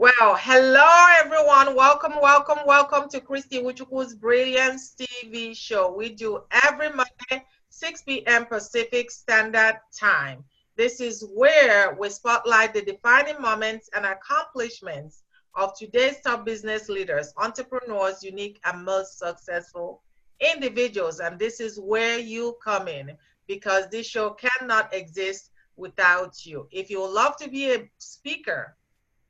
Well, hello everyone. Welcome to Christy Iwuchukwu's Brilliance TV show. We do every Monday, 6 p.m. Pacific Standard Time. This is where we spotlight the defining moments and accomplishments of today's top business leaders, entrepreneurs, unique and most successful individuals. And this is where you come in because this show cannot exist without you. If you would love to be a speaker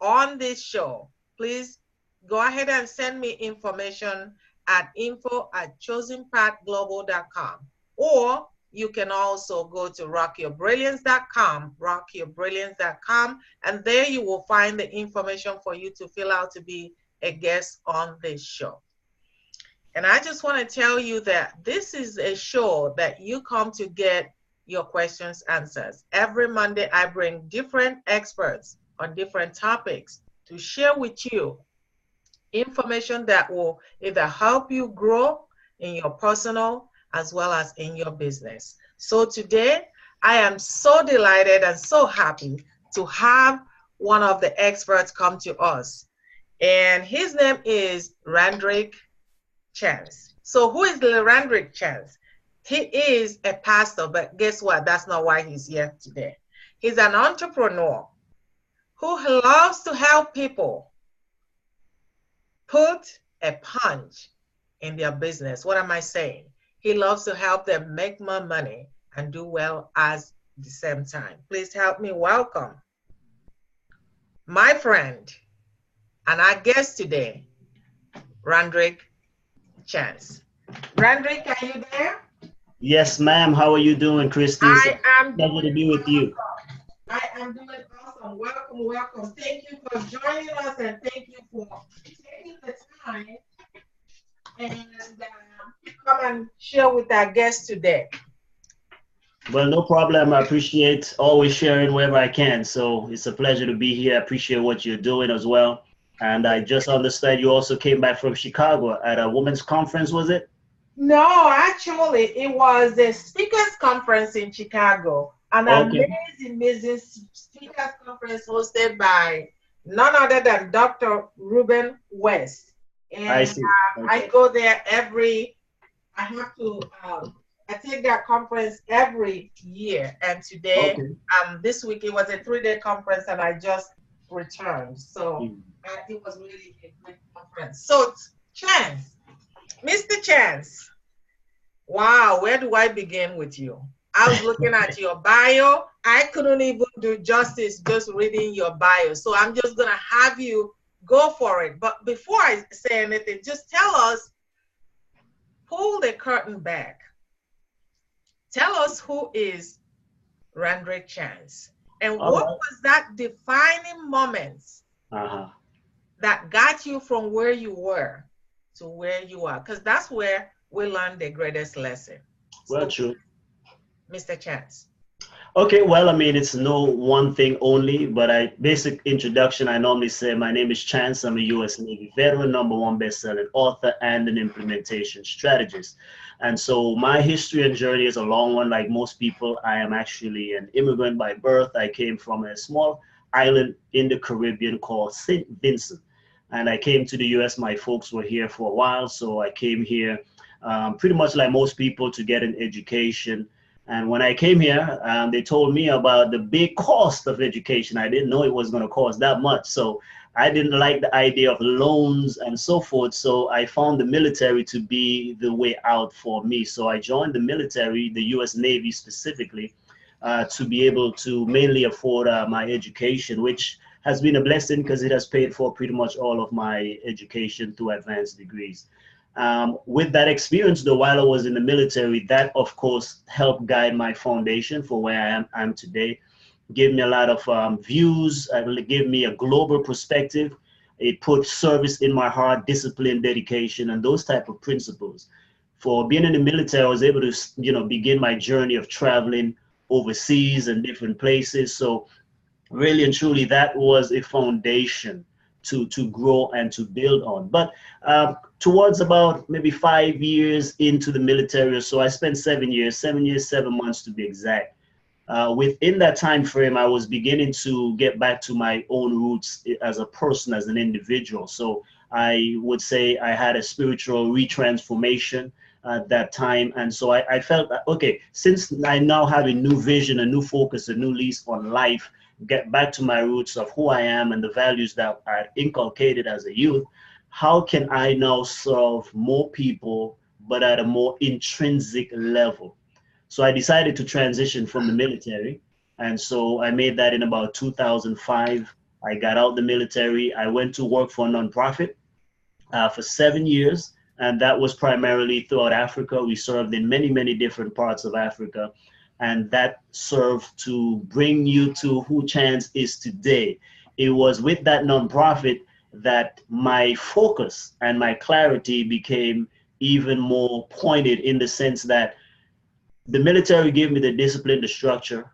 on this show, please go ahead and send me information at info@chosenpathglobal.com, or you can also go to rockyourbrilliance.com, and there you will find the information for you to fill out to be a guest on this show. And I just want to tell you that this is a show that you come to get your questions answered. Every Monday, I bring different experts on different topics to share with you information that will either help you grow in your personal as well as in your business. So today, I am so delighted and so happy to have one of the experts come to us. And his name is Randrick Chance. So who is Randrick Chance? He is a pastor, but guess what? That's not why he's here today. He's an entrepreneur who loves to help people put a punch in their business. What am I saying? He loves to help them make more money and do well at the same time. Please help me welcome my friend and our guest today, Randrick Chance. Randrick, are you there? Yes, ma'am. How are you doing, Christy? I am pleasure to be with you. I am doing awesome. Welcome. Thank you for joining us and thank you for taking the time and come and share with our guests today. Well, no problem. I appreciate always sharing wherever I can. So it's a pleasure to be here. I appreciate what you're doing as well. And I just understand you also came back from Chicago at a women's conference, was it? No, actually, it was a speakers conference in Chicago. An amazing speakers conference hosted by none other than Dr. Ruben West. And I see. I go there I take that conference every year. And today, this week, it was a 3-day conference and I just returned. So it was really a great conference. So Chance, Mr. Chance, wow, where do I begin with you? I was looking at your bio. I couldn't even do justice just reading your bio. So I'm just going to have you go for it. But before I say anything, just tell us, pull the curtain back. Tell us who is Randrick Chance. And what was that defining moment that got you from where you were to where you are? Because that's where we learn the greatest lesson. Well, true. Mr. Chance. Okay, well, I mean, it's no one thing only, but basic introduction, I normally say my name is Chance. I'm a U.S. Navy veteran, #1 best-selling author, and an implementation strategist. And so my history and journey is a long one. Like most people, I am actually an immigrant by birth. I came from a small island in the Caribbean called St. Vincent. And I came to the U.S. My folks were here for a while, so I came here pretty much like most people to get an education. And when I came here, they told me about the big cost of education. I didn't know it was going to cost that much. So I didn't like the idea of loans and so forth. So I found the military to be the way out for me. So I joined the military, the U.S. Navy specifically, to be able to mainly afford my education, which has been a blessing because it has paid for pretty much all of my education to advanced degrees. With that experience, though, while I was in the military, that of course helped guide my foundation for where I am today. Gave me a lot of views, gave me a global perspective. It put service in my heart, discipline, dedication, and those type of principles. For being in the military, I was able to, begin my journey of traveling overseas and different places. So really and truly, that was a foundation to grow and to build on. But towards about maybe 5 years into the military or so, I spent 7 years, 7 months to be exact. Within that time frame, I was beginning to get back to my own roots as a person, as an individual. So I would say I had a spiritual retransformation at that time. And so I felt that, okay, since I now have a new vision, a new focus, a new lease on life, get back to my roots of who I am and the values that I inculcated as a youth, how can I now serve more people, but at a more intrinsic level? So I decided to transition from the military. And so I made that in about 2005. I got out the military. I went to work for a nonprofit for 7 years. And that was primarily throughout Africa. We served in many, many different parts of Africa. And that served to bring you to who Chance is today. It was with that nonprofit that my focus and my clarity became even more pointed, in the sense that the military gave me the discipline, the structure.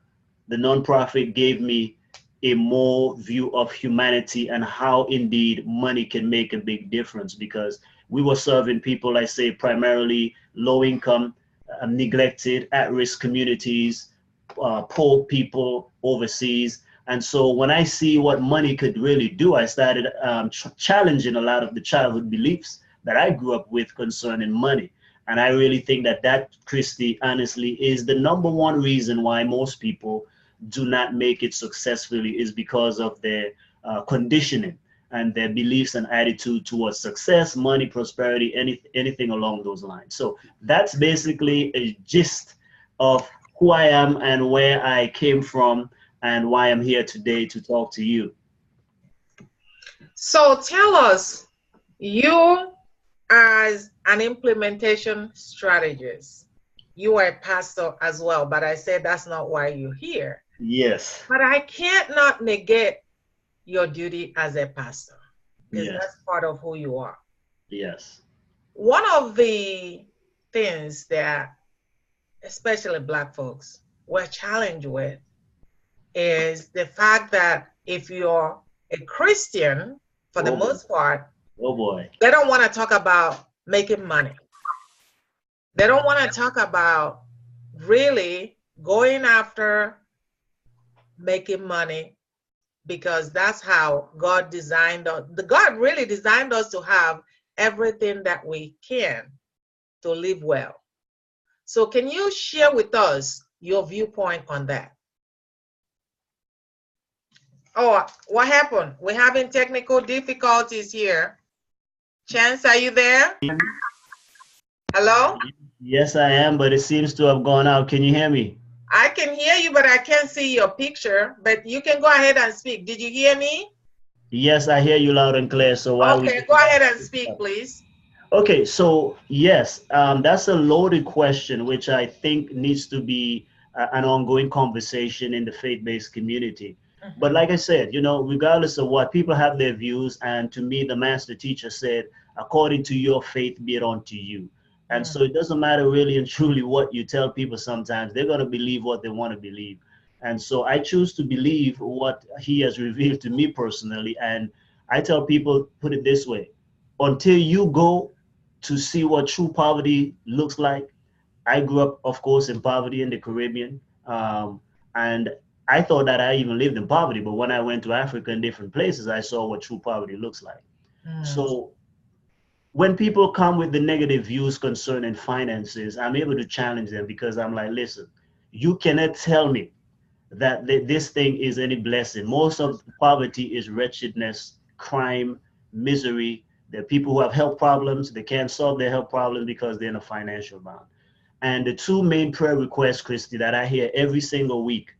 The nonprofit gave me a more view of humanity and how indeed money can make a big difference, because we were serving people, I say, primarily low income, neglected, at-risk communities, poor people overseas. And so when I see what money could really do, I started challenging a lot of the childhood beliefs that I grew up with concerning money. And I really think that Christy, honestly, is the number one reason why most people do not make it successfully, is because of their conditioning and their beliefs and attitude towards success, money, prosperity, anything along those lines. So that's basically a gist of who I am and where I came from and why I'm here today to talk to you. So tell us, you as an implementation strategist, you are a pastor as well, but I said that's not why you're here. Yes. But I can't not negate your duty as a pastor, because Yes. that's part of who you are. Yes. One of the things that especially Black folks were challenged with is the fact that if you're a Christian, for the most part, oh boy, they don't want to talk about making money. They don't want to talk about really going after making money, because that's how God designed us. God really designed us to have everything that we can to live well. So can you share with us your viewpoint on that? Oh, what happened? We're having technical difficulties here. Chance, are you there? Hello? Yes, I am, but it seems to have gone out. Can you hear me? I can hear you, but I can't see your picture. But you can go ahead and speak. Did you hear me? Yes, I hear you loud and clear. So why? Okay, go ahead and speak, please. Okay, so yes, that's a loaded question, which I think needs to be an ongoing conversation in the faith-based community. But like I said, regardless of what, people have their views, and to me, the master teacher said, according to your faith, be it unto you. And so it doesn't matter really and truly what you tell people. Sometimes they're going to believe what they want to believe. And so I choose to believe what he has revealed to me personally. And I tell people, put it this way: until you go to see what true poverty looks like. I grew up, of course, in poverty in the Caribbean. And I thought that I even lived in poverty. But when I went to Africa and different places, I saw what true poverty looks like. So when people come with the negative views concerning finances, I'm able to challenge them, because I'm like, listen, you cannot tell me that this thing is any blessing. Most of poverty is wretchedness, crime, misery. There are people who have health problems. They can't solve their health problems because they're in a financial bound. And the two main prayer requests, Christy, that I hear every single week,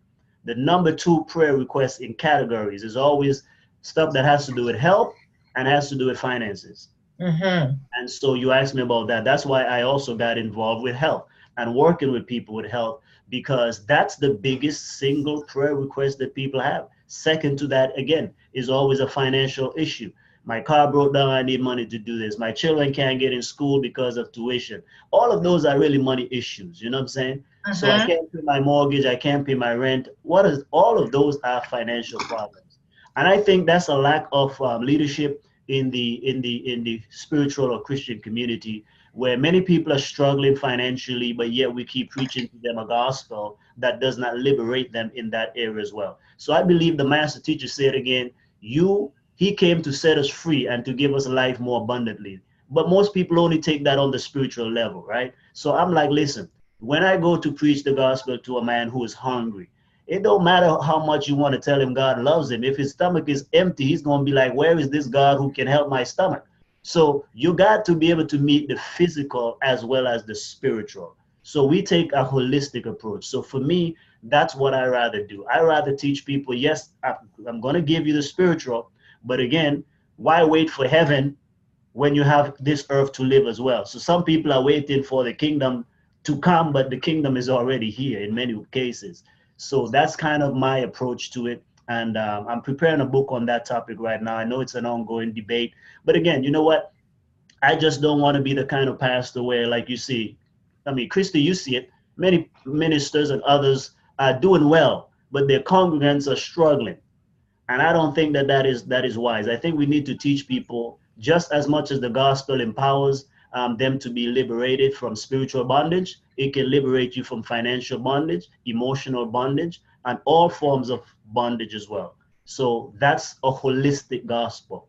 the number two prayer request in categories is always stuff that has to do with health and has to do with finances. And so you asked me about that. That's why I also got involved with health and working with people with health, because that's the biggest single prayer request that people have. Second to that, again, is always a financial issue. My car broke down, I need money to do this. My children can't get in school because of tuition. All of those are really money issues, you know what I'm saying? So I can't pay my mortgage, I can't pay my rent. All of those are financial problems. And I think that's a lack of leadership in the spiritual or Christian community, where many people are struggling financially, but yet we keep preaching to them a gospel that does not liberate them in that area as well. So I believe the master teacher said again, he came to set us free and to give us life more abundantly. But most people only take that on the spiritual level, right? So I'm like, listen, when I go to preach the gospel to a man who is hungry, it don't matter how much you want to tell him God loves him. If his stomach is empty, he's going to be like, where is this God who can help my stomach? So you got to be able to meet the physical as well as the spiritual. So we take a holistic approach. So for me, that's what I rather do. I rather teach people, yes, I'm going to give you the spiritual, but again, why wait for heaven when you have this earth to live as well? So some people are waiting for the kingdom to come, but the kingdom is already here in many cases. So that's kind of my approach to it. And I'm preparing a book on that topic right now. I know it's an ongoing debate, but again, you know what? I just don't want to be the kind of pastor where, like you see, I mean, Christy, you see it, many ministers and others are doing well, but their congregants are struggling. And I don't think that that is wise. I think we need to teach people just as much as the gospel empowers them to be liberated from spiritual bondage. It can liberate you from financial bondage, emotional bondage, and all forms of bondage as well. So that's a holistic gospel.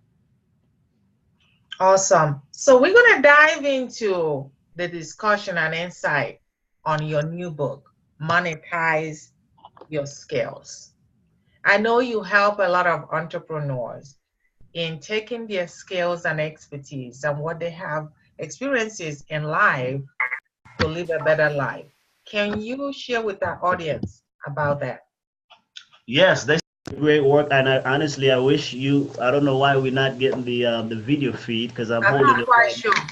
Awesome. So we're going to dive into the discussion and insight on your new book, Monetize Your Skills. I know you help a lot of entrepreneurs in taking their skills and expertise and what they have experiences in life to live a better life. Can you share with our audience about that? Yes, that's great work. And honestly, I wish you. I don't know why we're not getting the video feed because I'm I'm holding not it quite right sure. now.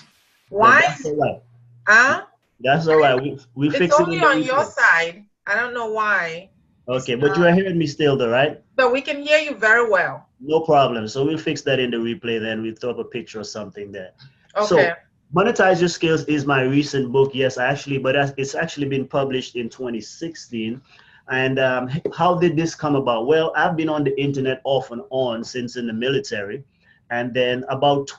But Why? that's all right. Huh? That's all right. We It's fix it only in the on your replay. side. I don't know why. It's Okay, but you not, are hearing me still, though, right? but we can hear you very well. No problem. So we'll fix that in the replay. Then we throw up a picture or something there. Okay. So Monetize Your Skills is my recent book. Yes, actually, but it's actually been published in 2016. And how did this come about? Well, I've been on the internet off and on since in the military. And then about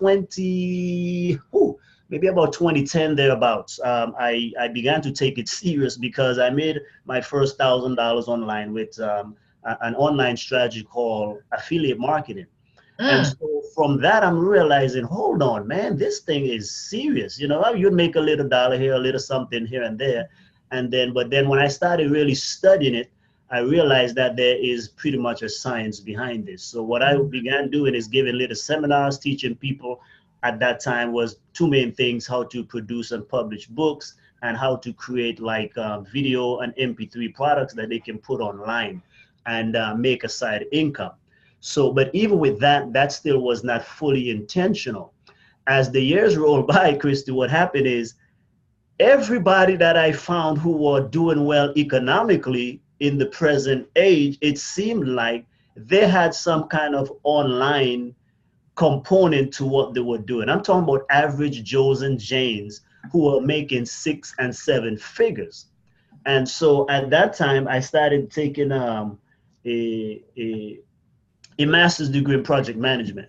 maybe about 2010 thereabouts, I began to take it serious because I made my first $1,000 online with an online strategy called affiliate marketing. And Mm. so from that, I'm realizing, hold on, man, this thing is serious. You know, you'd make a little dollar here, a little something here and there. But then when I started really studying it, I realized that there is pretty much a science behind this. So what I began doing is giving little seminars, teaching people at that time was two main things: how to produce and publish books and how to create like video and MP3 products that they can put online and make a side income. So, but even with that, that still was not fully intentional. As the years rolled by, Christy, what happened is everybody that I found who were doing well economically in the present age, it seemed like they had some kind of online component to what they were doing. I'm talking about average Joes and Janes who were making 6 and 7 figures. And so at that time, I started taking a, a a master's degree in project management.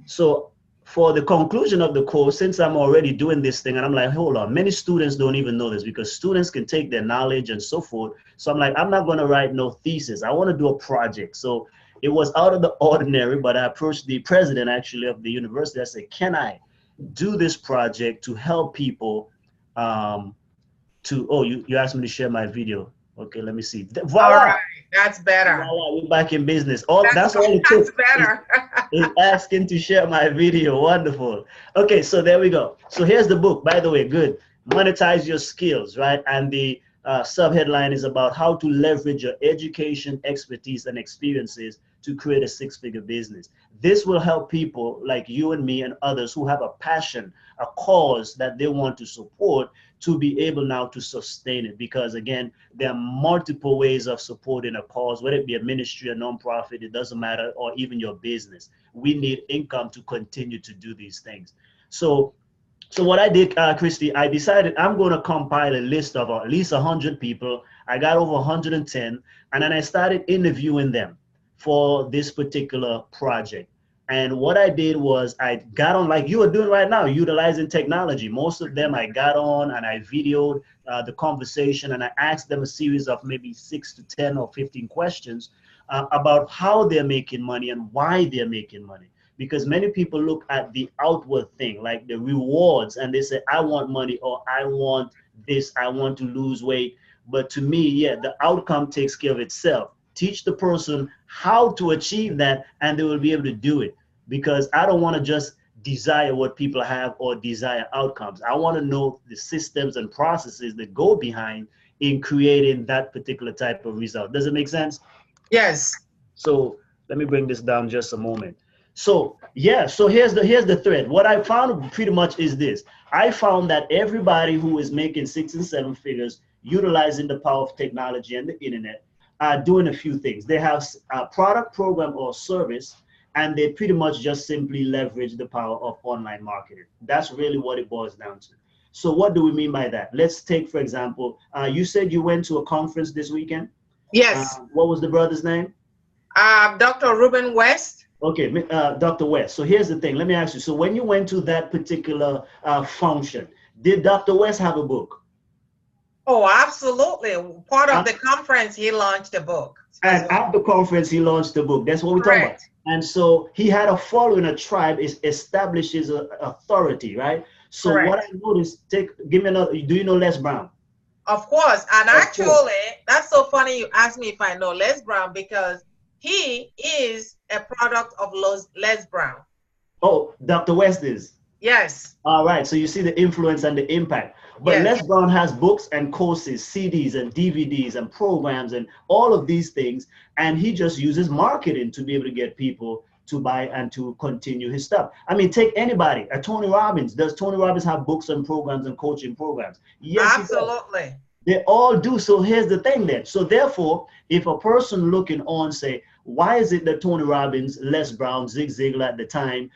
So for the conclusion of the course, since I'm already doing this thing, and I'm like, hold on, many students don't even know this because students can take their knowledge and so forth. So I'm like, I'm not going to write no thesis. I want to do a project. So it was out of the ordinary, but I approached the president actually of the university. I said, can I do this project to help people you asked me to share my video. Okay, let me see. All Voila. right. That's better. Voila, we're back in business. That's all it That's took. better. Is asking to share my video. Wonderful. Okay, so there we go. So here's the book, by the way. Good. Monetize Your Skills, right? And the subheadline is about how to leverage your education, expertise, and experiences to create a six-figure business. This will help people like you and me and others who have a passion, a cause that they want to support, to be able now to sustain it. Because again, there are multiple ways of supporting a cause, whether it be a ministry, a nonprofit, it doesn't matter, or even your business. We need income to continue to do these things. So what I did, Christy, I decided I'm going to compile a list of at least 100 people. I got over 110, and then I started interviewing them for this particular project. And what I did was I got on like you are doing right now, utilizing technology. Most of them I got on and I videoed the conversation, and I asked them a series of maybe 6 to 10 or 15 questions about how they're making money and why they're making money. Because many people look at the outward thing, like the rewards, and they say, I want money, or I want this, I want to lose weight. But to me, yeah, the outcome takes care of itself. Teach the person how to achieve that, and they will be able to do it. Because I don't want to just desire what people have or desire outcomes. I want to know the systems and processes that go behind in creating that particular type of result. Does it make sense? Yes. So let me bring this down just a moment. So yeah, so here's the thread. What I found pretty much is this. I found that everybody who is making 6 and 7 figures utilizing the power of technology and the internet are doing a few things. They have a product, program, or service, and they pretty much just simply leverage the power of online marketing. That's really what it boils down to. So what do we mean by that? Let's take, for example, you said you went to a conference this weekend. Yes. What was the brother's name? Dr. Ruben West. Okay, Dr. West. So here's the thing. Let me ask you. So when you went to that particular function, did Dr. West have a book? Oh, absolutely. Part of the conference, he launched a book. And at the conference, he launched a book. That's what we're talking about. And so he had a following, a tribe, establishes an authority, right? So what I noticed, give me another. Do you know Les Brown? Of course. And actually, that's so funny you asked me if I know Les Brown, because he is a product of Les Brown. Oh, Dr. West is? Yes. All right. So you see the influence and the impact. But Les Brown has books and courses, CDs and DVDs and programs and all of these things. And he just uses marketing to be able to get people to buy and to continue his stuff. I mean, take anybody. Tony Robbins. Does Tony Robbins have books and programs and coaching programs? Yes, absolutely. They all do. So here's the thing then. So therefore, if a person looking on say, why is it that Tony Robbins, Les Brown, Zig Ziglar at the time,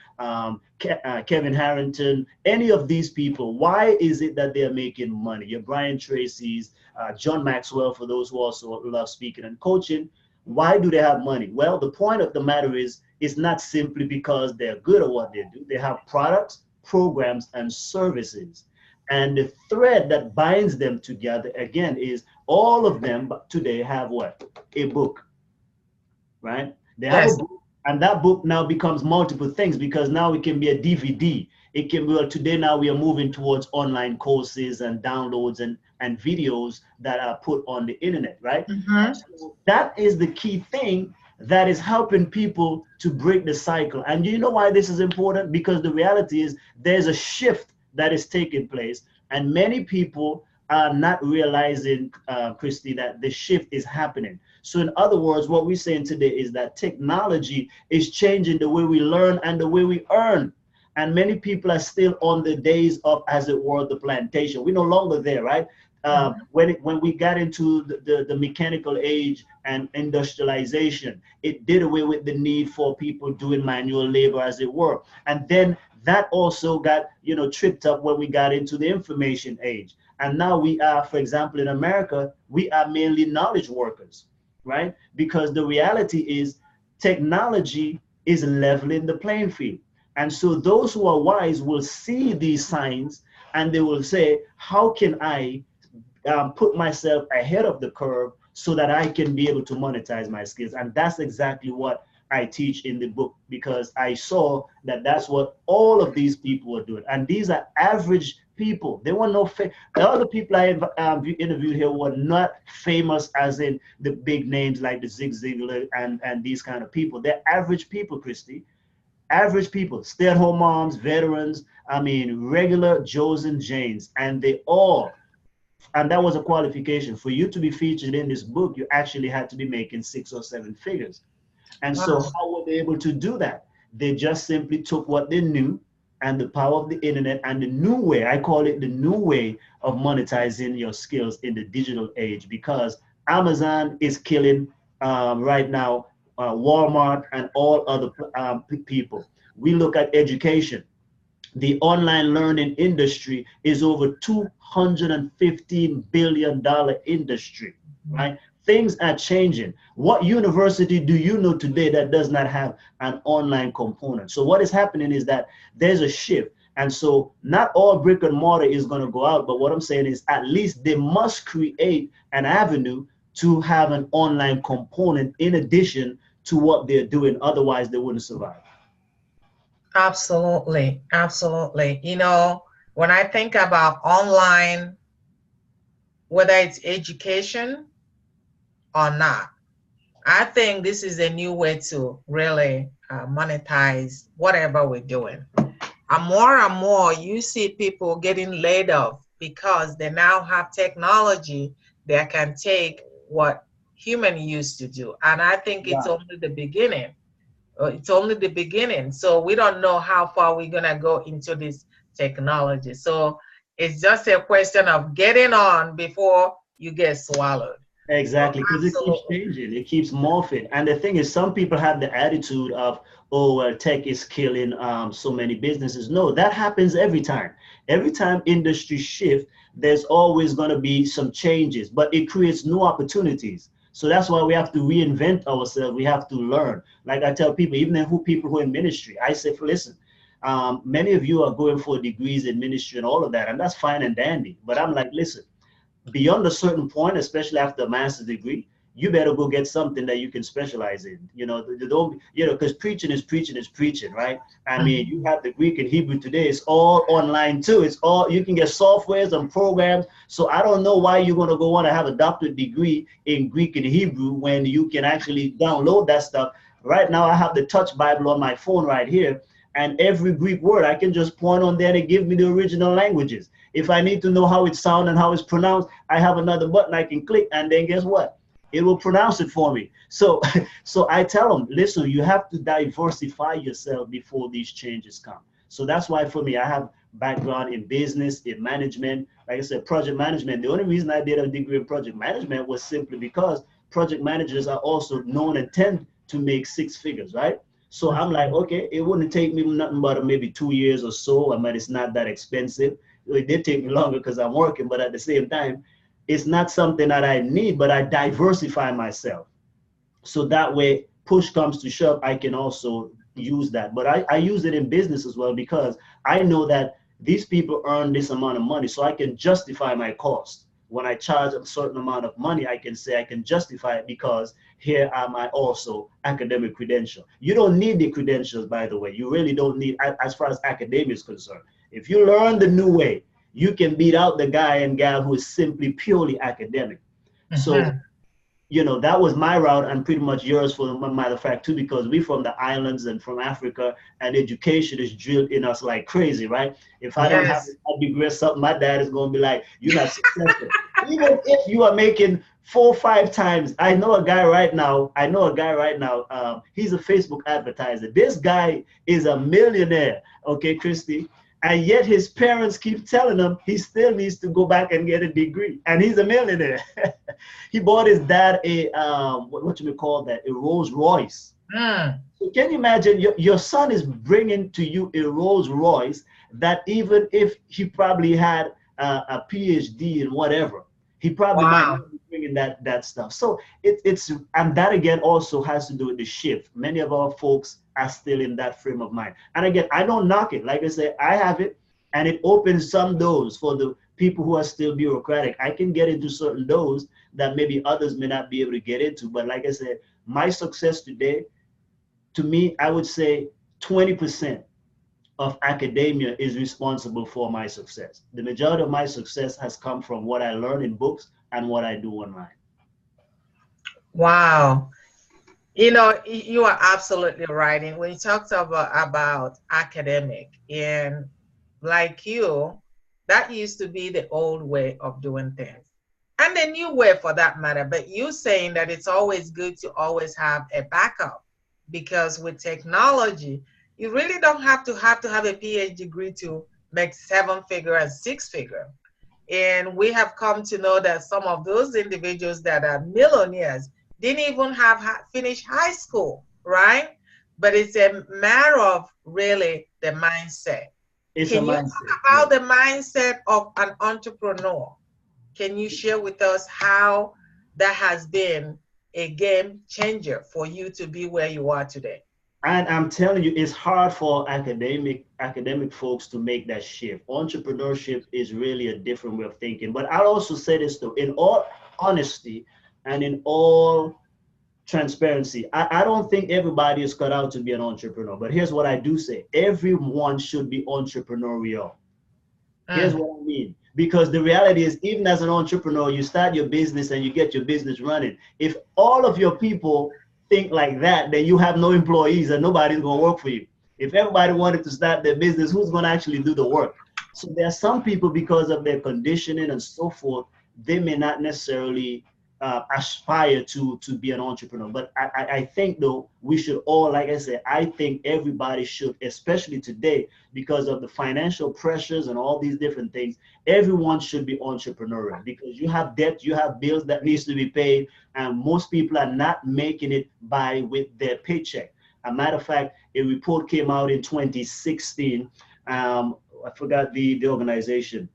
Kevin Harrington, any of these people, why is it that they're making money? Your Brian Tracy's, John Maxwell, for those who also love speaking and coaching, why do they have money? Well, the point of the matter is, it's not simply because they're good at what they do. They have products, programs, and services. And the thread that binds them together, again, is all of them today have what? A book, right? They have a book, and that book now becomes multiple things, because now it can be a DVD. It can be, well, today now we are moving towards online courses and downloads and videos that are put on the internet, right? So that is the key thing that is helping people to break the cycle. And do you know why this is important? Because the reality is there's a shift that is taking place, and many people are not realizing, Christy, that the shift is happening. So in other words, what we're saying today is that technology is changing the way we learn and the way we earn. And many people are still on the days of, as it were, the plantation. We're no longer there, right? When we got into the mechanical age and industrialization, it did away with the need for people doing manual labor, as it were. And then that also got, tripped up when we got into the information age. And now we are, for example, in America, we are mainly knowledge workers, right? Because the reality is technology is leveling the playing field. And so those who are wise will see these signs and they will say, how can I put myself ahead of the curve so that I can be able to monetize my skills? And that's exactly what I teach in the book, because I saw that that's what all of these people were doing. And these are average people. They were no the other people I interviewed here were not famous as in the big names like the Zig Ziglar and these kind of people. They're average people, Christy. Average people, stay-at-home moms, veterans, I mean, regular Joes and Janes, and they all, and that was a qualification. For you to be featured in this book, you actually had to be making 6 or 7 figures. And so how were they able to do that? They just simply took what they knew and the power of the internet and the new way, I call it the new way of monetizing your skills in the digital age, because Amazon is killing right now Walmart and all other people. We look at education. The online learning industry is over $215 billion industry, right? things are changing. What university do you know today that does not have an online component? So what is happening is that there's a shift. And so not all brick and mortar is going to go out, but what I'm saying is at least they must create an avenue to have an online component in addition to what they're doing. Otherwise, they wouldn't survive. Absolutely. Absolutely. You know, when I think about online, whether it's education or not, I think this is a new way to really monetize whatever we're doing. And more, you see people getting laid off because they now have technology that can take what human used to do. And I think it's Right. only the beginning. It's only the beginning. So we don't know how far we're going to go into this technology. So it's just a question of getting on before you get swallowed. So Exactly, because it keeps absolutely. changing, it keeps morphing. And the thing is, some people have the attitude of, oh, well, tech is killing so many businesses. No, that happens every time. Every time industry shift, there's always going to be some changes, but it creates new opportunities. So that's why we have to reinvent ourselves. We have to learn. Like I tell people, even who people who are in ministry, I say, listen, many of you are going for degrees in ministry and all of that, and that's fine and dandy. But I'm like, listen, beyond a certain point, especially after a master's degree, you better go get something that you can specialize in. You know, don't, you know, because preaching is preaching is preaching, right? I mean, Mhm. you have the Greek and Hebrew today. It's all online too. It's all, you can get softwares and programs. So I don't know why you're going to go want to have a doctorate degree in Greek and Hebrew when you can actually download that stuff. Right now, I have the Touch Bible on my phone right here. And every Greek word, I can just point on there and it gives me the original languages. If I need to know how it sounds and how it's pronounced, I have another button I can click, and then guess what? It will pronounce it for me. So, so I tell them, listen, you have to diversify yourself before these changes come. So that's why for me, I have background in business, in management. Like I said, project management. The only reason I did a degree in project management was simply because project managers are also known and tend to make six figures, right? So I'm like, okay, it wouldn't take me nothing but maybe 2 years or so. I mean, it's not that expensive. It did take me longer because I'm working, but at the same time, it's not something that I need, but I diversify myself. So that way, push comes to shove, I can also use that. But I use it in business as well because I know that these people earn this amount of money, so I can justify my cost. When I charge a certain amount of money, I can say I can justify it because here are my also academic credential. You don't need the credentials, by the way. You really don't need, as far as academia is concerned. If you learn the new way, you can beat out the guy and gal who is simply purely academic. So Mhm. you know, that was my route and pretty much yours for the matter of fact too, because we from the islands and from Africa, and education is drilled in us like crazy, right? If I don't have Yes. a degree or something, my dad is going to be like, you're not successful. Even if you are making 4 or 5 times, I know a guy right now, he's a Facebook advertiser. This guy is a millionaire, okay, Christy? And yet his parents keep telling him he still needs to go back and get a degree, and he's a millionaire. He bought his dad a what you may call that, a Rolls Royce. Mm. So can you imagine your son is bringing to you a Rolls Royce that even if he probably had a PhD in whatever, he probably might Wow. not be bringing that stuff. So it's and that again also has to do with the shift. Many of our folks are still in that frame of mind. And again, I don't knock it. Like I said, I have it, and it opens some doors for the people who are still bureaucratic. I can get into certain doors that maybe others may not be able to get into. But like I said, my success today, to me, I would say 20% of academia is responsible for my success. The majority of my success has come from what I learn in books and what I do online. Wow. You know, you are absolutely right. And when you talked about academic, and like you, that used to be the old way of doing things. And the new way for that matter. But you saying that it's always good to always have a backup, because with technology, you really don't have a PhD degree to make seven figure and six figure. And we have come to know that some of those individuals that are millionaires didn't even have finished high school, right? But it's a matter of really the mindset. It's a Can you mindset. talk Yeah. about the mindset of an entrepreneur? Can you share with us how that has been a game changer for you to be where you are today? And I'm telling you, it's hard for academic folks to make that shift. Entrepreneurship is really a different way of thinking. But I'll also say this though, in all honesty and in all transparency, I don't think everybody is cut out to be an entrepreneur. But here's what I do say: everyone should be entrepreneurial. Here's Mm. what I mean. Because the reality is, even as an entrepreneur, you start your business and you get your business running. If all of your people think like that, then you have no employees and nobody's going to work for you. If everybody wanted to start their business, who's going to actually do the work? So there are some people, because of their conditioning and so forth, they may not necessarily aspire to be an entrepreneur. But I think though, we should all, like I said, I think everybody should, especially today, because of the financial pressures and all these different things, everyone should be entrepreneurial, because you have debt, you have bills that needs to be paid, and most people are not making it by with their paycheck. A matter of fact, a report came out in 2016. I forgot the organization,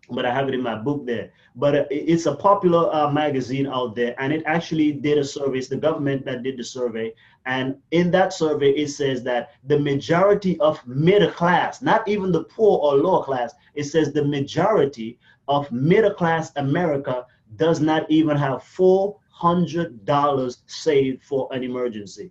but I have it in my book there. But it's a popular magazine out there, and it actually did a survey. It's the government that did the survey, and in that survey, it says that the majority of middle class, not even the poor or lower class, it says the majority of middle class America does not even have $400 saved for an emergency.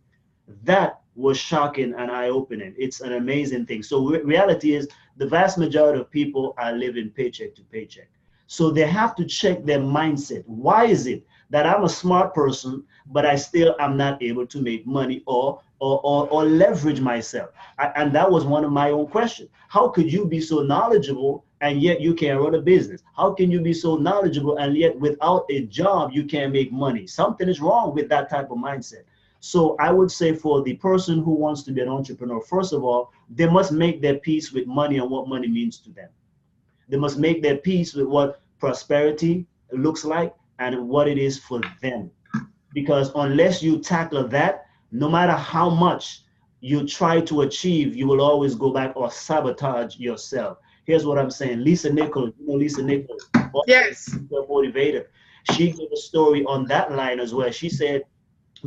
That was shocking and eye-opening. It's an amazing thing. So reality is, the vast majority of people are living paycheck to paycheck. So they have to check their mindset. Why is it that I'm a smart person, but I still am not able to make money or leverage myself? And that was one of my own questions. How could you be so knowledgeable and yet you can't run a business? How can you be so knowledgeable and yet without a job you can't make money? Something is wrong with that type of mindset. So I would say, for the person who wants to be an entrepreneur, first of all, they must make their peace with money and what money means to them. They must make their peace with what prosperity looks like and what it is for them. Because unless you tackle that, no matter how much you try to achieve, you will always go back or sabotage yourself. Here's what I'm saying. Lisa Nichols, you know Lisa Nichols, Yes. motivator. She gave a story on that line as well. She said,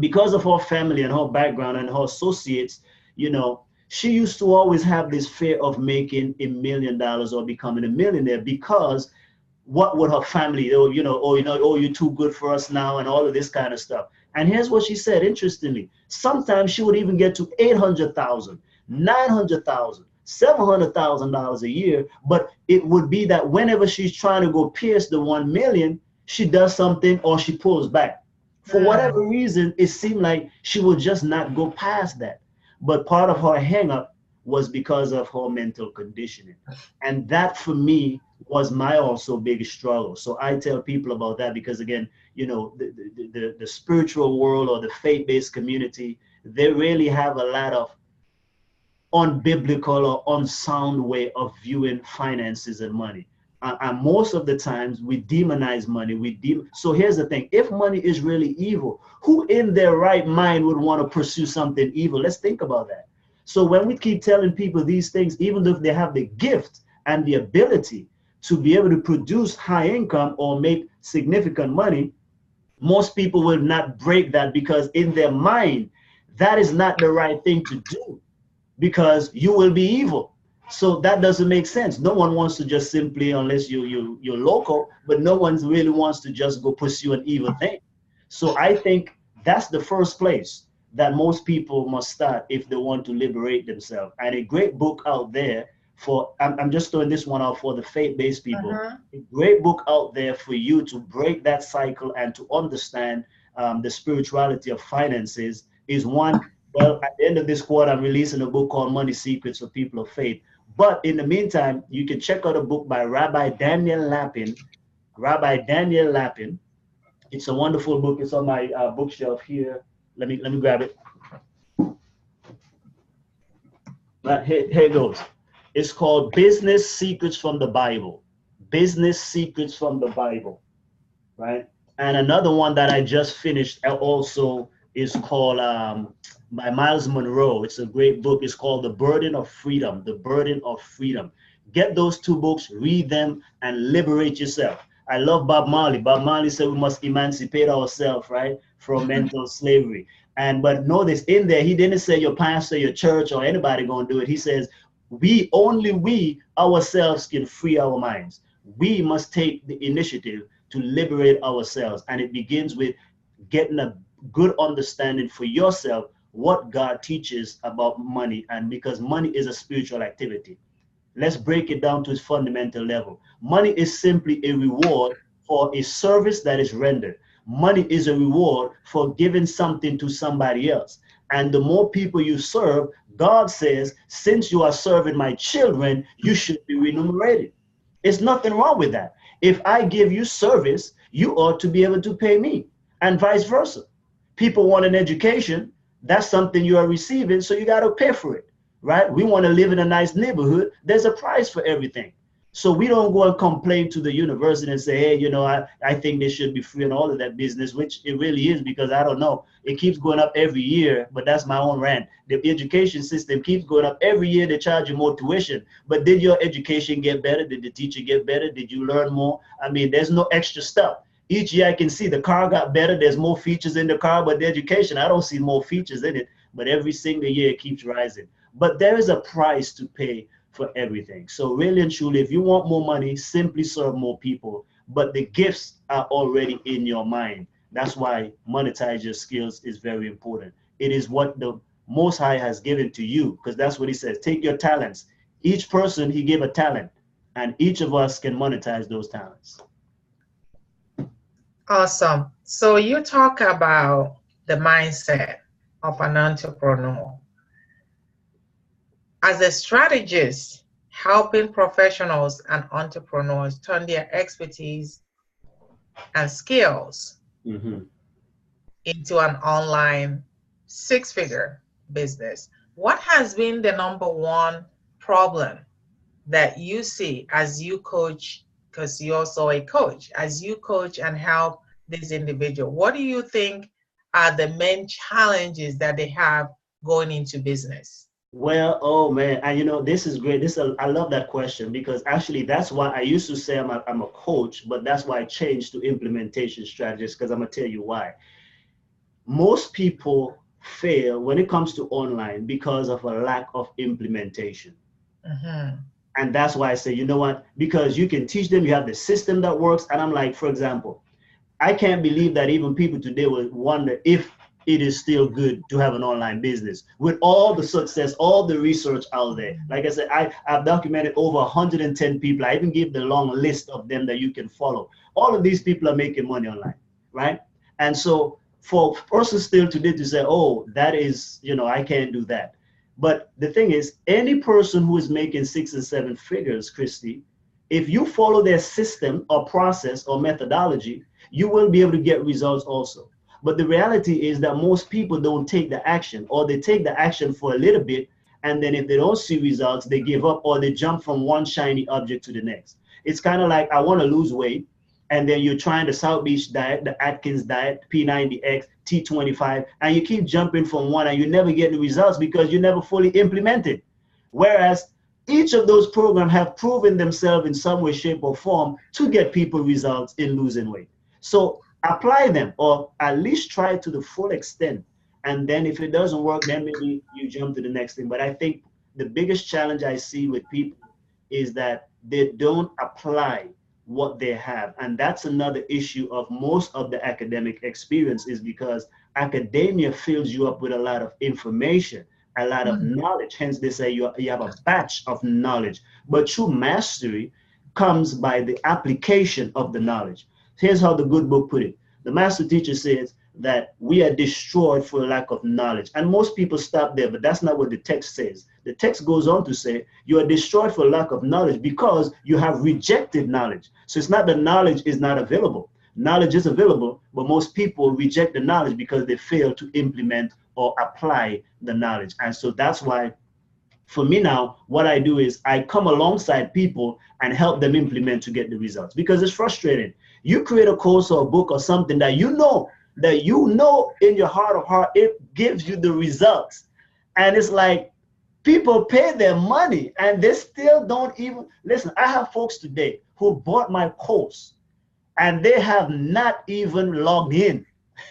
because of her family and her background and her associates, you know, she used to always have this fear of making $1 million or becoming a millionaire, because what would her family, oh, you're too good for us now, and all of this kind of stuff. And here's what she said, interestingly, sometimes she would even get to $800,000, $900,000, $700,000 a year, but it would be that whenever she's trying to go pierce the 1 million, she does something or she pulls back. For whatever reason, it seemed like she would just not go past that. But part of her hang up was because of her mental conditioning. And that for me was my also biggest struggle. So I tell people about that because, again, you know, the spiritual world or the faith-based community, they really have a lot of unbiblical or unsound way of viewing finances and money. And most of the times we demonize money. So here's the thing: if money is really evil, who in their right mind would want to pursue something evil? Let's think about that. So when we keep telling people these things, even if they have the gift and the ability to be able to produce high income or make significant money, most people will not break that, because in their mind, that is not the right thing to do, because you will be evil. So that doesn't make sense. No one wants to just simply, unless you're local, but no one really wants to just go pursue an evil thing. So I think that's the first place that most people must start if they want to liberate themselves. And a great book out there for, I'm just throwing this one out for the faith-based people, a great book out there for you to break that cycle and to understand the spirituality of finances is one. Well, at the end of this quarter, I'm releasing a book called Money Secrets for People of Faith. But in the meantime, you can check out a book by Rabbi Daniel Lapin. Rabbi Daniel Lapin. It's a wonderful book. It's on my bookshelf here. Let me grab it. Here it goes. It's called Business Secrets from the Bible. Business Secrets from the Bible, right? And another one that I just finished also is called by Miles Monroe. It's a great book. It's called The Burden of Freedom. The Burden of Freedom. Get those two books, read them, and liberate yourself. I love Bob Marley. Bob Marley said we must emancipate ourselves, right, from mental slavery. And but notice in there, he didn't say your pastor, your church, or anybody gonna do it. He says we ourselves can free our minds. We must take the initiative to liberate ourselves, and it begins with getting a good understanding for yourself what God teaches about money, and because money is a spiritual activity. Let's break it down to its fundamental level. Money is simply a reward for a service that is rendered. Money is a reward for giving something to somebody else. And the more people you serve, God says, since you are serving my children, you should be remunerated. There's nothing wrong with that. If I give you service, you ought to be able to pay me, and vice versa. People want an education, that's something you are receiving, so you got to pay for it, right? We want to live in a nice neighborhood, there's a price for everything. So we don't go and complain to the university and say, hey, you know, I think they should be free and all of that business, which it really is, because I don't know. It keeps going up every year, but that's my own rant. The education system keeps going up every year. They charge you more tuition. But did your education get better? Did the teacher get better? Did you learn more? I mean, there's no extra stuff. Each year I can see the car got better. There's more features in the car, but the education, I don't see more features in it. But every single year it keeps rising. But there is a price to pay for everything. So really and truly, if you want more money, simply serve more people. But the gifts are already in your mind. That's why monetize your skills is very important. It is what the Most High has given to you, because that's what he says. Take your talents. Each person, he gave a talent, and each of us can monetize those talents. Awesome. So you talk about the mindset of an entrepreneur. As a strategist, helping professionals and entrepreneurs turn their expertise and skills into an online six-figure business, what has been the number one problem that you see as you coach, because you're also a coach, as you coach and help this individual? What do you think are the main challenges that they have going into business? Well, oh man, and you know, this is great. I love that question, because actually that's why I used to say I'm a coach, but that's why I changed to implementation strategist, because I'm gonna tell you why. Most people fail when it comes to online because of a lack of implementation. And that's why I say, you know what, because you can teach them, you have the system that works. And I'm like, for example, I can't believe that even people today will wonder if it is still good to have an online business with all the success, all the research out there. Like I said, I've documented over 110 people. I even give the long list of them that you can follow. All of these people are making money online, right? And so for a person still today to say, oh, that is, you know, I can't do that. But the thing is, any person who is making 6 and 7 figures, Christy, if you follow their system or process or methodology, you will be able to get results also. But the reality is that most people don't take the action, or they take the action for a little bit, and then if they don't see results, they give up, or they jump from one shiny object to the next. It's kind of like, I want to lose weight, and then you're trying the South Beach diet, the Atkins diet, P90X, T25, and you keep jumping from one, and you never get the results because you never fully implement it. Whereas each of those programs have proven themselves in some way, shape, or form to get people results in losing weight. So apply them, or at least try to the full extent. And then if it doesn't work, then maybe you jump to the next thing. But I think the biggest challenge I see with people is that they don't apply what they have. And that's another issue of most of the academic experience, is because academia fills you up with a lot of information, a lot of knowledge. Hence they say you have a batch of knowledge. But true mastery comes by the application of the knowledge. Here's how the good book put it. The master teacher says that we are destroyed for lack of knowledge. And most people stop there, but that's not what the text says. The text goes on to say you are destroyed for lack of knowledge because you have rejected knowledge. So it's not that knowledge is not available. Knowledge is available, but most people reject the knowledge because they fail to implement or apply the knowledge. And so that's why, for me now, what I do is I come alongside people and help them implement to get the results, because it's frustrating. You create a course or a book or something that you know in your heart of heart, it gives you the results. And it's like people pay their money and they still don't even listen. I have folks today who bought my course and they have not even logged in.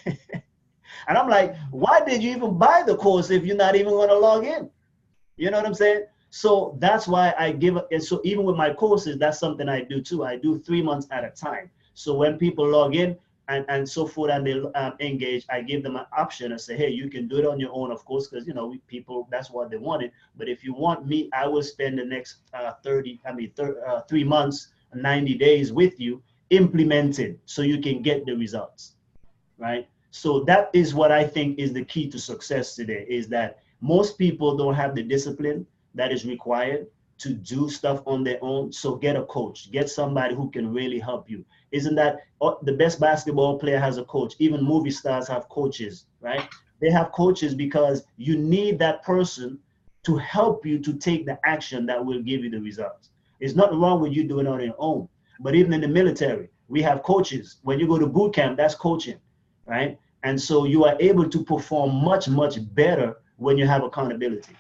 And I'm like, why did you even buy the course if you're not even going to log in? You know what I'm saying? So that's why I give it. And so even with my courses, that's something I do too. I do 3 months at a time. So when people log in and so forth and they engage, I give them an option. I say, hey, you can do it on your own, of course, because, you know, people, that's what they wanted. But if you want me, I will spend the next 3 months, 90 days with you implementing so you can get the results, right? So that is what I think is the key to success today, is that most people don't have the discipline that is required to do stuff on their own. So get a coach, get somebody who can really help you. Isn't that the best basketball player has a coach? Even movie stars have coaches, right? They have coaches because you need that person to help you to take the action that will give you the results. There's nothing wrong with you doing it on your own. But even in the military, we have coaches. When you go to boot camp, that's coaching, right? And so you are able to perform much, much better when you have accountability.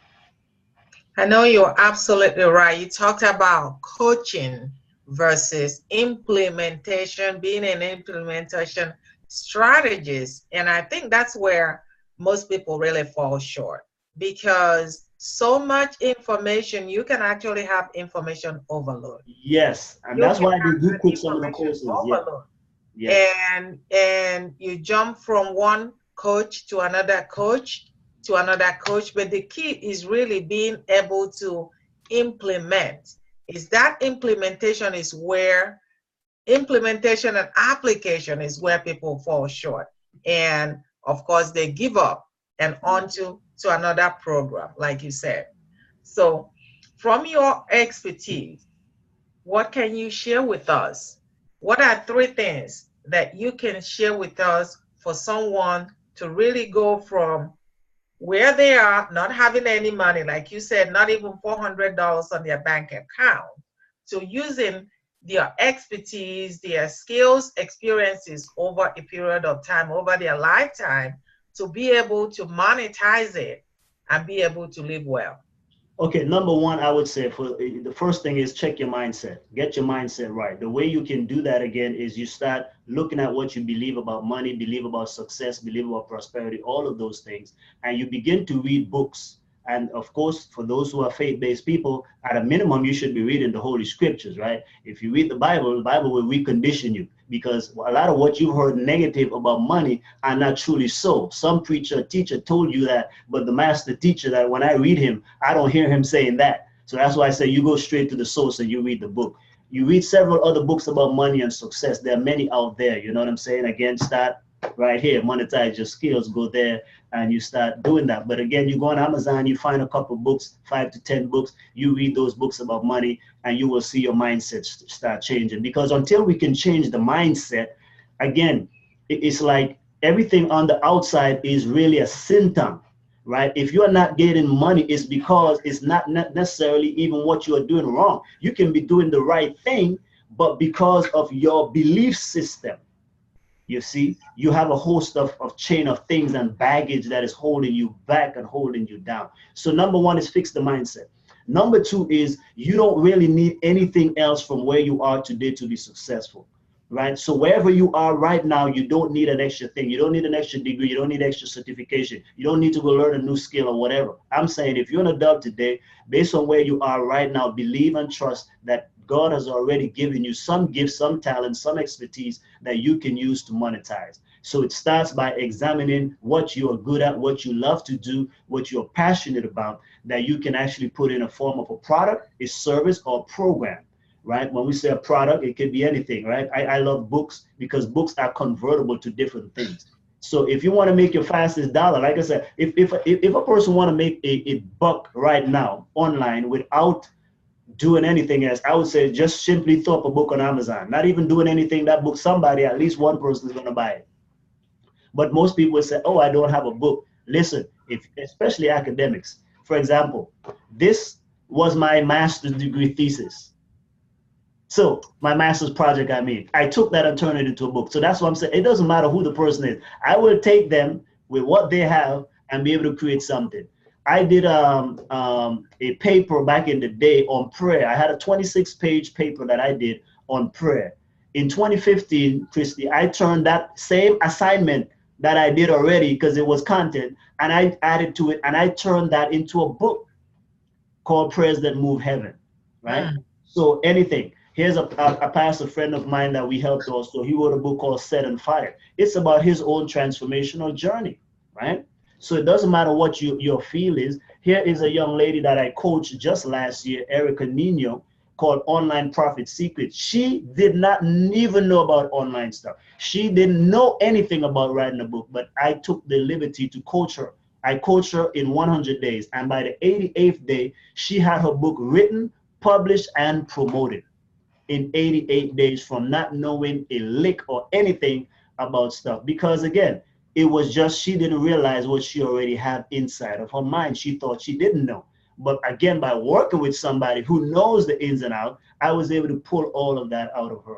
I know you're absolutely right. You talked about coaching versus implementation, being an implementation strategist. And I think that's where most people really fall short, because so much information, you can actually have information overload. Yes, and You that's can why they do have put some of the information courses. Yeah, overload. yeah. And you jump from one coach to another coach to another coach, but the key is really being able to implement. Is that implementation is where implementation and application is where people fall short, and of course they give up and on to another program, like you said. So from your expertise, what can you share with us? What are 3 things that you can share with us for someone to really go from where they are, not having any money, like you said, not even $400 on their bank account, to using their expertise, their skills, experiences over a period of time, over their lifetime, to be able to monetize it and be able to live well? Okay, number one, I would say for the first thing is check your mindset. Get your mindset right. The way you can do that again is you start looking at what you believe about money, believe about success, believe about prosperity, all of those things, and you begin to read books. And of course, for those who are faith-based people, at a minimum, you should be reading the Holy Scriptures, right? If you read the Bible will recondition you, because a lot of what you've heard negative about money are not truly so. Some preacher, teacher told you that, but the master teacher, that when I read him, I don't hear him saying that. So that's why I say you go straight to the source and you read the book. You read several other books about money and success. There are many out there. You know what I'm saying? Again, start right here, Monetize Your Skills. Go there and you start doing that. But again, you go on Amazon, you find a couple books, 5 to 10 books. You read those books about money, and you will see your mindset start changing. Because until we can change the mindset, again, it's like everything on the outside is really a symptom, right? If you're not getting money, it's because it's not necessarily even what you are doing wrong. You can be doing the right thing, but because of your belief system, you see, you have a host of chain of things and baggage that is holding you back and holding you down. So number one is fix the mindset. Number two is you don't really need anything else from where you are today to be successful, right? So wherever you are right now, you don't need an extra thing. You don't need an extra degree. You don't need extra certification. You don't need to go learn a new skill or whatever. I'm saying if you're an adult today, based on where you are right now, believe and trust that God has already given you some gifts, some talent, some expertise that you can use to monetize. So it starts by examining what you are good at, what you love to do, what you're passionate about, that you can actually put in a form of a product, a service, or a program, right? When we say a product, it could be anything, right? I love books because books are convertible to different things. So if you want to make your fastest dollar, like I said, if a person want to make a buck right now online without doing anything else, I would say just simply throw up a book on Amazon. Not even doing anything, that book, somebody, at least one person is going to buy it. But most people will say, oh, I don't have a book. Listen, especially academics. For example, this was my master's degree thesis. So my master's project, I took that and turned it into a book. So that's what I'm saying. It doesn't matter who the person is. I will take them with what they have and be able to create something. I did a paper back in the day on prayer. I had a 26-page paper that I did on prayer. In 2015, Christy, I turned that same assignment that I did already because it was content, and I added to it, and I turned that into a book called Prayers That Move Heaven, right? Mm. So anything. Here's a pastor friend of mine that we helped also. He wrote a book called Set on Fire. It's about his own transformational journey, right? So it doesn't matter what your field is. Here is a young lady that I coached just last year, Erica Nino, called Online Profit Secrets. She did not even know about online stuff. She didn't know anything about writing a book, but I took the liberty to coach her. I coached her in 100 days, and by the 88th day, she had her book written, published, and promoted in 88 days from not knowing a lick or anything about stuff. Because again, it was just she didn't realize what she already had inside of her mind. She thought she didn't know. But again, by working with somebody who knows the ins and outs, I was able to pull all of that out of her.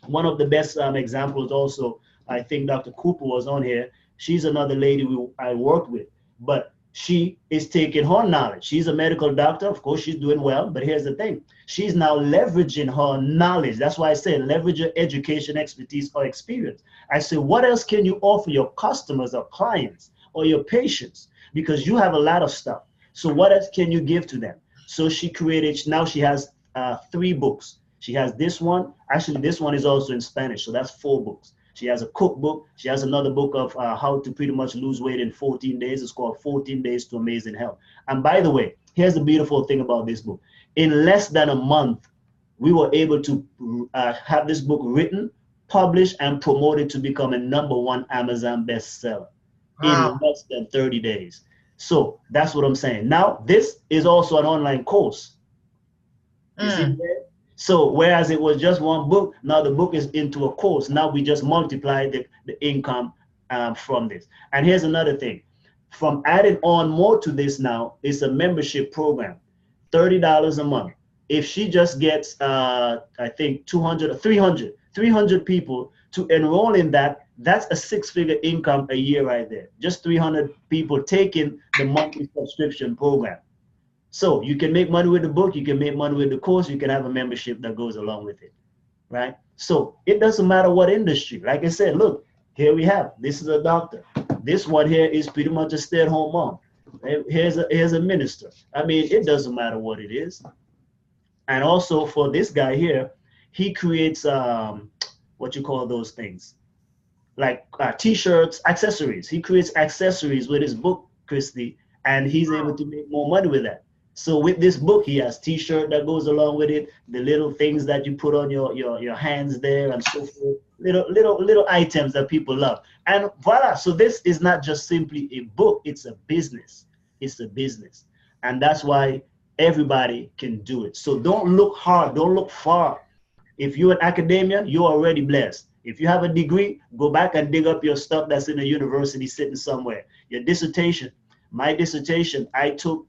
One of the best examples also, I think Dr. Cooper was on here. She's another lady I worked with, but she is taking her knowledge. She's a medical doctor. Of course, she's doing well, but here's the thing. She's now leveraging her knowledge. That's why I say leverage your education, expertise, or experience. I say, what else can you offer your customers or clients or your patients? Because you have a lot of stuff. So what else can you give to them? So she created, now she has 3 books. She has this one. Actually, this one is also in Spanish. So that's 4 books. She has a cookbook. She has another book of how to pretty much lose weight in 14 days. It's called 14 Days to Amazing Health. And by the way, here's the beautiful thing about this book. In less than a month, we were able to have this book written, published, and promoted to become a #1 Amazon bestseller in less than 30 days. So that's what I'm saying. Now, this is also an online course. You see that? So whereas it was just one book, now the book is into a course. Now we just multiply the income from this. And here's another thing. From adding on more to this now, it's a membership program, $30 a month. If she just gets, I think 200 or 300 people to enroll in that, that's a 6-figure income a year right there. Just 300 people taking the monthly subscription program. So you can make money with the book, you can make money with the course, you can have a membership that goes along with it, right? So it doesn't matter what industry. Like I said, look, here we have, this is a doctor. This one here is pretty much a stay-at-home mom. Here's a minister. I mean, it doesn't matter what it is. And also for this guy here, he creates, what you call those things? Like t-shirts, accessories. He creates accessories with his book, Christy, and he's able to make more money with that. So with this book, he has t-shirt that goes along with it, the little things that you put on your hands there and so forth, little items that people love. And voila, so this is not just simply a book, it's a business. It's a business. And that's why everybody can do it. So don't look hard, don't look far. If you're in academia, you're already blessed. If you have a degree, go back and dig up your stuff that's in a university sitting somewhere. Your dissertation, my dissertation, I took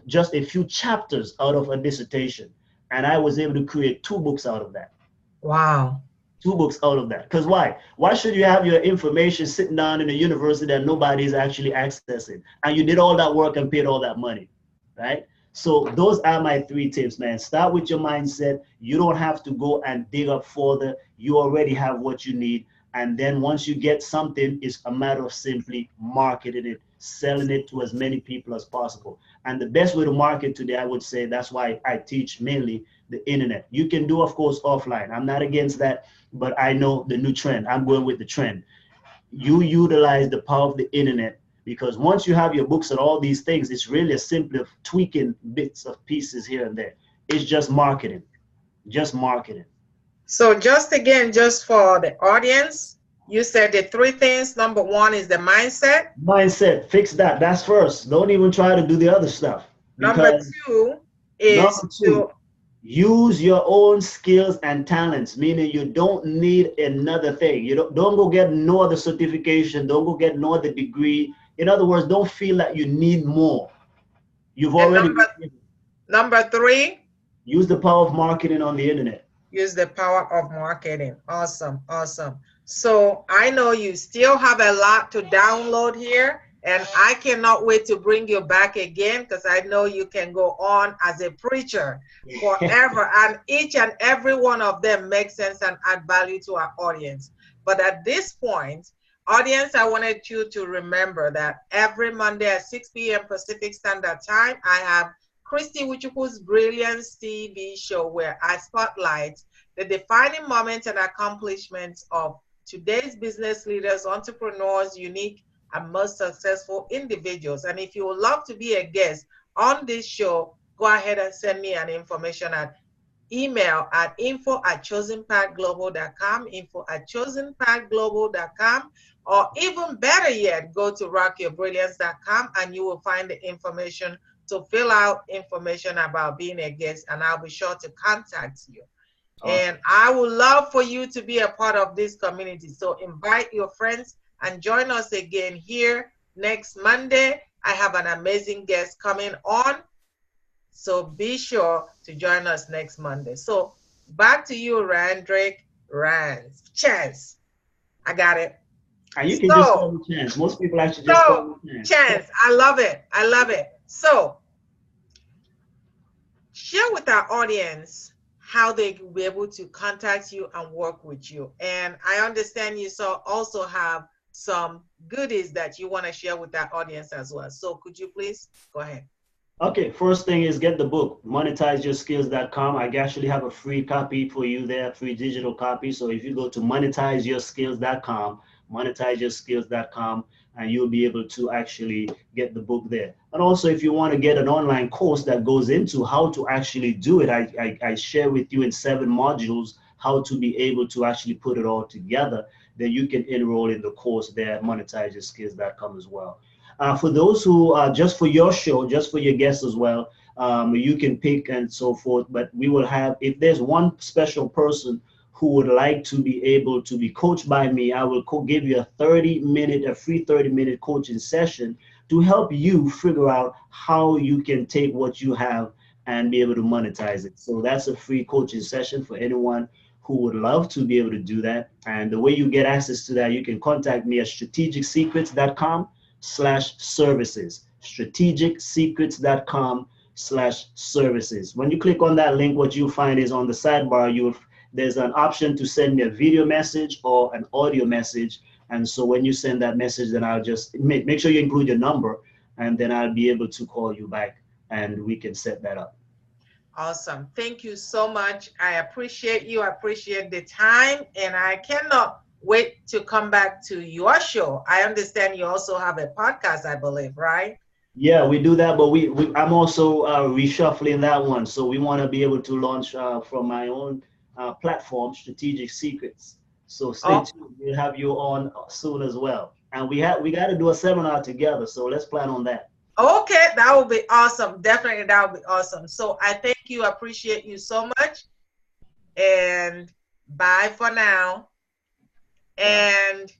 just a few chapters out of a dissertation, and I was able to create 2 books out of that. Wow. 2 books out of that. Because why? Why should you have your information sitting down in a university that nobody is actually accessing? And you did all that work and paid all that money, right? So those are my 3 tips, man. Start with your mindset. You don't have to go and dig up further. You already have what you need. And then once you get something, it's a matter of simply marketing it, selling it to as many people as possible. And the best way to market today, I would say, that's why I teach mainly the internet. You can do, of course, offline. I'm not against that, but I know the new trend. I'm going with the trend. You utilize the power of the internet, because once you have your books and all these things, it's really a simple of tweaking bits of pieces here and there. It's just marketing, just marketing. So just again, just for the audience, you said the 3 things. Number 1 is the mindset. Mindset, fix that. That's first. Don't even try to do the other stuff. Number 2 is to use your own skills and talents, meaning you don't need another thing. You don't go get no other certification. Don't go get no other degree. In other words, don't feel that you need more. You've already. Number 3. Use the power of marketing on the internet. Use the power of marketing. Awesome, awesome. So I know you still have a lot to download here. And I cannot wait to bring you back again, because I know you can go on as a preacher forever. And each and every one of them makes sense and add value to our audience. But at this point, audience, I wanted you to remember that every Monday at 6 p.m. Pacific Standard Time, I have Christy Iwuchukwu's Brilliance TV show, where I spotlight the defining moments and accomplishments of today's business leaders, entrepreneurs, unique and most successful individuals. And if you would love to be a guest on this show, go ahead and send me an information at email at info@chosenpathglobal.com, info@chosenpathglobal.com, or even better yet, go to rockyyourbrilliance.com and you will find the information to fill out information about being a guest, and I'll be sure to contact you. Awesome. And I would love for you to be a part of this community. So invite your friends and join us again here next Monday. I have an amazing guest coming on, so be sure to join us next Monday. So back to you, Randrick Chance. I got it. And you can just call me Chance. Most people actually just call me Chance. I love it. I love it. So share with our audience how they will be able to contact you and work with you. And I understand you also have some goodies that you want to share with our audience as well. So could you please go ahead? Okay, first thing is get the book, monetizeyourskills.com. I actually have a free copy for you there, free digital copy. So if you go to monetizeyourskills.com, monetizeyourskills.com, and you'll be able to actually get the book there. And also, if you want to get an online course that goes into how to actually do it, I share with you in 7 modules how to be able to actually put it all together. Then you can enroll in the course there at monetizeyourskills.com as well. For those who, just for your show, just for your guests as well, you can pick and so forth. But we will have, if there's one special person who would like to be able to be coached by me, I will give you a free 30-minute coaching session to help you figure out how you can take what you have and be able to monetize it. So that's a free coaching session for anyone who would love to be able to do that. And the way you get access to that, you can contact me at strategicsecrets.com/services, strategicsecrets.com/services. When you click on that link, what you'll find is on the sidebar, there's an option to send me a video message or an audio message. And so when you send that message, then I'll just make sure you include your number, and then I'll be able to call you back and we can set that up. Awesome. Thank you so much. I appreciate you. I appreciate the time, and I cannot wait to come back to your show. I understand you also have a podcast, I believe, right? Yeah, we do that, but I'm also reshuffling that one. So we want to be able to launch from my own platform, Strategic Secrets. So stay tuned. We'll have you on soon as well. And we got to do a seminar together. So let's plan on that. Okay, that would be awesome. Definitely, that would be awesome. So I thank you. I appreciate you so much. And bye for now. And